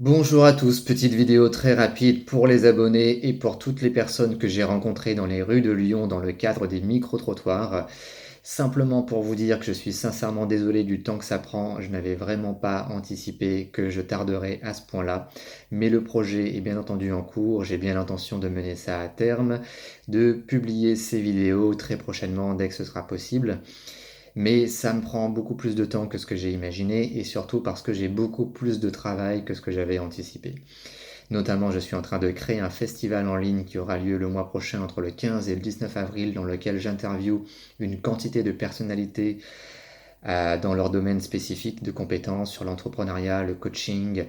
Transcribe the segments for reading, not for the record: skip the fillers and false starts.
Bonjour à tous, petite vidéo très rapide pour les abonnés et pour toutes les personnes que j'ai rencontrées dans les rues de Lyon dans le cadre des micro-trottoirs. Simplement pour vous dire que je suis sincèrement désolé du temps que ça prend, je n'avais vraiment pas anticipé que je tarderais à ce point-là. Mais le projet est bien entendu en cours, j'ai bien l'intention de mener ça à terme, de publier ces vidéos très prochainement dès que ce sera possible. Mais ça me prend beaucoup plus de temps que ce que j'ai imaginé et surtout parce que j'ai beaucoup plus de travail que ce que j'avais anticipé. Notamment, je suis en train de créer un festival en ligne qui aura lieu le mois prochain entre le 15 et le 19 avril dans lequel j'interviewe une quantité de personnalités dans leur domaine spécifique de compétences sur l'entrepreneuriat, le coaching,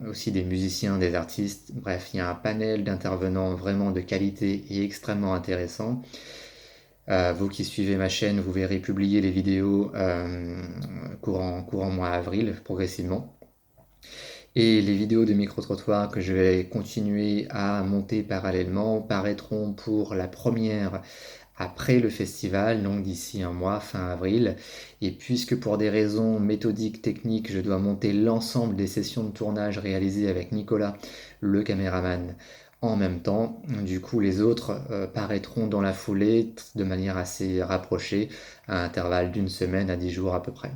aussi des musiciens, des artistes. Bref, il y a un panel d'intervenants vraiment de qualité et extrêmement intéressant. Vous qui suivez ma chaîne, vous verrez publier les vidéos courant mois avril, progressivement. Et les vidéos de micro-trottoir que je vais continuer à monter parallèlement paraîtront pour la première après le festival, donc d'ici un mois, fin avril. Et puisque pour des raisons méthodiques, techniques, je dois monter l'ensemble des sessions de tournage réalisées avec Nicolas, le caméraman, en même temps, du coup les autres paraîtront dans la foulée de manière assez rapprochée, à intervalles d'une semaine à 10 jours à peu près.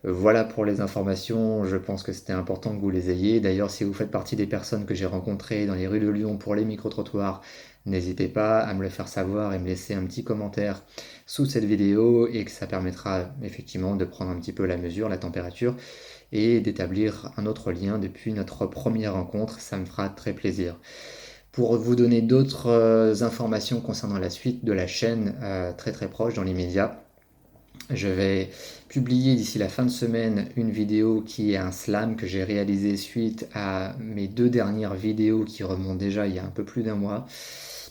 Voilà pour les informations, je pense que c'était important que vous les ayez. D'ailleurs, si vous faites partie des personnes que j'ai rencontrées dans les rues de Lyon pour les micro-trottoirs, n'hésitez pas à me le faire savoir et me laisser un petit commentaire sous cette vidéo et que ça permettra effectivement de prendre un petit peu la mesure, la température et d'établir un autre lien depuis notre première rencontre. Ça me fera très plaisir. Pour vous donner d'autres informations concernant la suite de la chaîne très très proche dans les médias, je vais publier d'ici la fin de semaine une vidéo qui est un slam que j'ai réalisé suite à mes deux dernières vidéos qui remontent déjà il y a un peu plus d'un mois,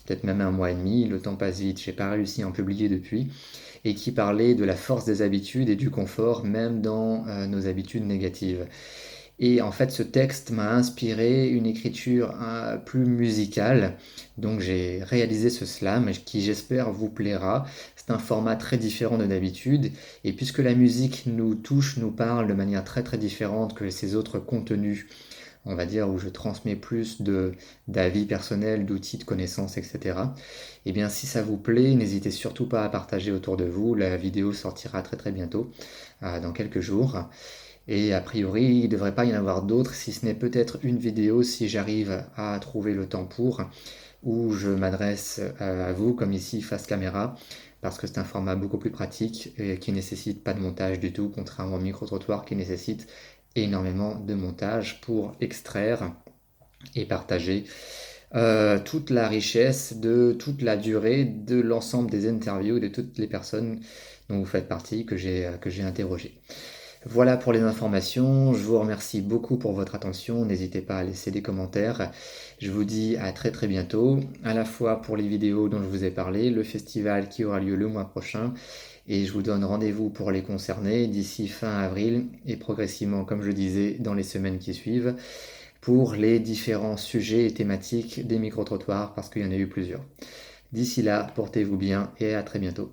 peut-être même un mois et demi, le temps passe vite, j'ai pas réussi à en publier depuis, et qui parlait de la force des habitudes et du confort même dans nos habitudes négatives. Et en fait, ce texte m'a inspiré une écriture plus musicale. Donc j'ai réalisé ce slam qui j'espère vous plaira. C'est un format très différent de d'habitude. Et puisque la musique nous touche, nous parle de manière très très différente que ces autres contenus, on va dire, où je transmets plus d'avis personnels, d'outils, de connaissances, etc. Eh bien, si ça vous plaît, n'hésitez surtout pas à partager autour de vous. La vidéo sortira très très bientôt, dans quelques jours. Et a priori, il ne devrait pas y en avoir d'autres, si ce n'est peut-être une vidéo, si j'arrive à trouver le temps pour, où je m'adresse à vous, comme ici, face caméra, parce que c'est un format beaucoup plus pratique et qui ne nécessite pas de montage du tout, contrairement au micro-trottoir qui nécessite énormément de montage pour extraire et partager toute la richesse de toute la durée de l'ensemble des interviews de toutes les personnes dont vous faites partie que j'ai interrogées. Voilà pour les informations, je vous remercie beaucoup pour votre attention, n'hésitez pas à laisser des commentaires. Je vous dis à très très bientôt, à la fois pour les vidéos dont je vous ai parlé, le festival qui aura lieu le mois prochain, et je vous donne rendez-vous pour les concernés d'ici fin avril, et progressivement, comme je disais, dans les semaines qui suivent, pour les différents sujets et thématiques des micro-trottoirs, parce qu'il y en a eu plusieurs. D'ici là, portez-vous bien et à très bientôt.